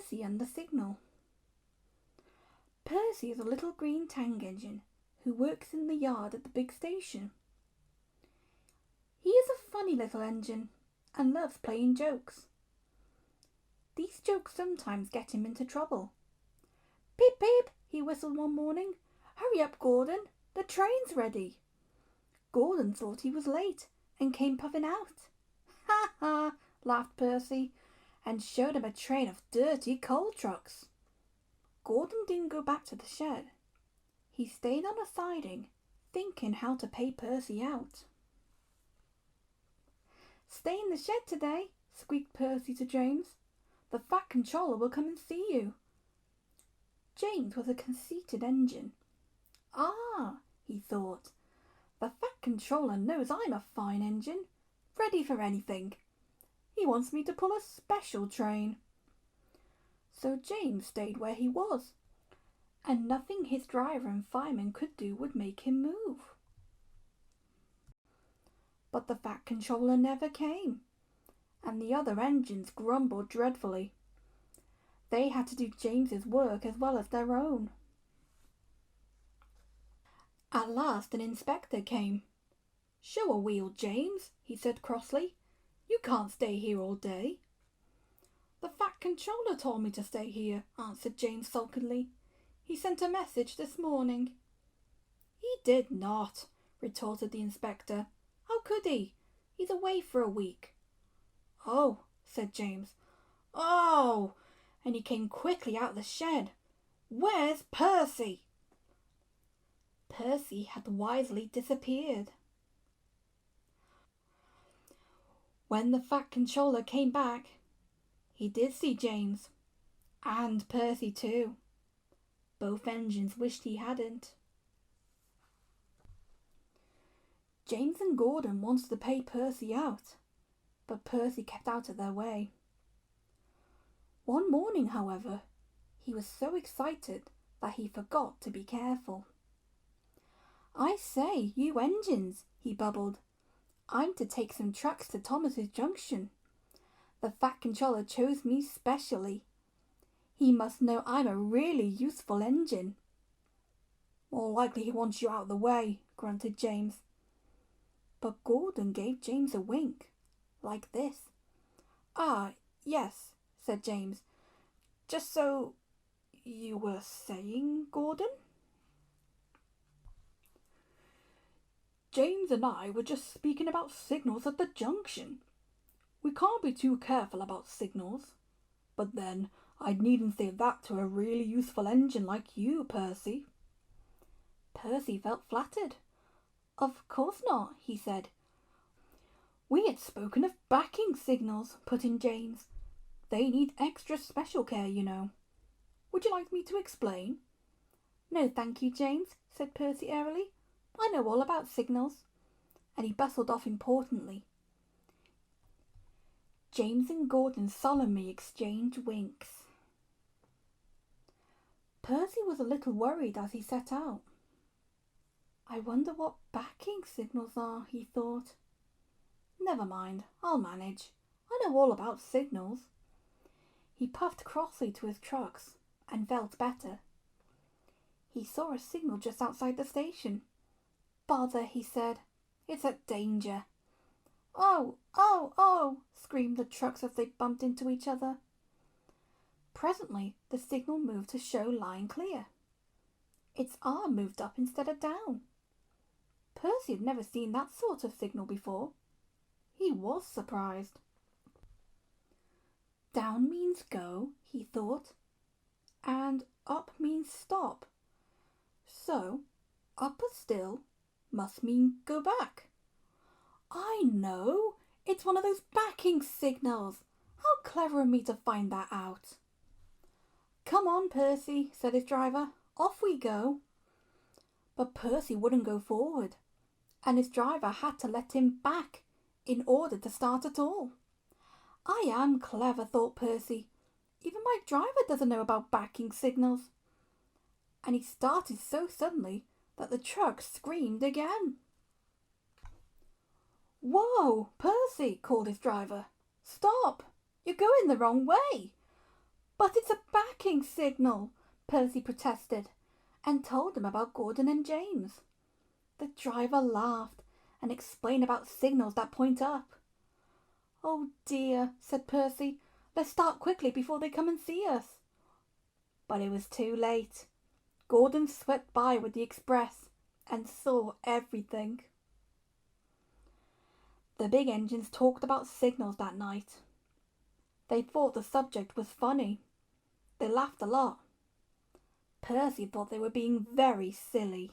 Percy and the Signal. Percy is a little green tank engine who works in the yard at the big station. He is a funny little engine and loves playing jokes. These jokes sometimes get him into trouble. "Beep, beep," he whistled one morning. "Hurry up, Gordon, the train's ready." Gordon thought he was late and came puffing out. "Ha ha," laughed Percy, and showed him a train of dirty coal trucks. Gordon didn't go back to the shed. He stayed on a siding, thinking how to pay Percy out. "Stay in the shed today," squeaked Percy to James. "The Fat Controller will come and see you." James was a conceited engine. "Ah," he thought, "the Fat Controller knows I'm a fine engine, ready for anything. He wants me to pull a special train." So James stayed where he was, and nothing his driver and fireman could do would make him move. But the Fat Controller never came, and the other engines grumbled dreadfully. They had to do James's work as well as their own. At last an inspector came. "Show a wheel, James," he said crossly. "You can't stay here all day." "The Fat Controller told me to stay here," answered James sulkily. "He sent a message this morning." "He did not," retorted the inspector. "How could he? He's away for a week." "Oh," said James. "Oh!" And he came quickly out of the shed. "Where's Percy?" Percy had wisely disappeared. When the Fat Controller came back, he did see James, and Percy too. Both engines wished he hadn't. James and Gordon wanted to pay Percy out, but Percy kept out of their way. One morning, however, he was so excited that he forgot to be careful. "I say, you engines," he bubbled. "I'm to take some trucks to Thomas's Junction. The Fat Controller chose me specially. He must know I'm a really useful engine." "More likely he wants you out of the way," grunted James. But Gordon gave James a wink, like this. "Ah, yes," said James. "Just so you were saying, Gordon?" "James and I were just speaking about signals at the junction. We can't be too careful about signals. But then, I needn't say that to a really useful engine like you, Percy." Percy felt flattered. "Of course not," he said. "We had spoken of backing signals," put in James. "They need extra special care, you know. Would you like me to explain?" "No, thank you, James," said Percy airily. "I know all about signals." And he bustled off importantly. James and Gordon solemnly exchanged winks. Percy was a little worried as he set out. "I wonder what backing signals are," he thought. "Never mind, I'll manage. I know all about signals." He puffed crossly to his trucks and felt better. He saw a signal just outside the station. "Bother," he said. "It's a danger." "Oh, oh, oh!" screamed the trucks as they bumped into each other. Presently the signal moved to show line clear. Its arm moved up instead of down. Percy had never seen that sort of signal before. He was surprised. Down means go, he thought, and up means stop. So, upper still must mean go back. "I know! It's one of those backing signals! How clever of me to find that out!" "Come on, Percy," said his driver. "Off we go." But Percy wouldn't go forward, and his driver had to let him back in order to start at all. "I am clever," thought Percy. "Even my driver doesn't know about backing signals." And he started so suddenly that the truck screamed again. "Whoa, Percy," called his driver. "Stop! You're going the wrong way." But it's a backing signal, Percy protested, and told him about Gordon and James. The driver laughed and explained about signals that point up. "Oh dear," said Percy, "let's start quickly before they come and see us." But it was too late. Gordon swept by with the express and saw everything. The big engines talked about signals that night. They thought the subject was funny. They laughed a lot. Percy thought they were being very silly.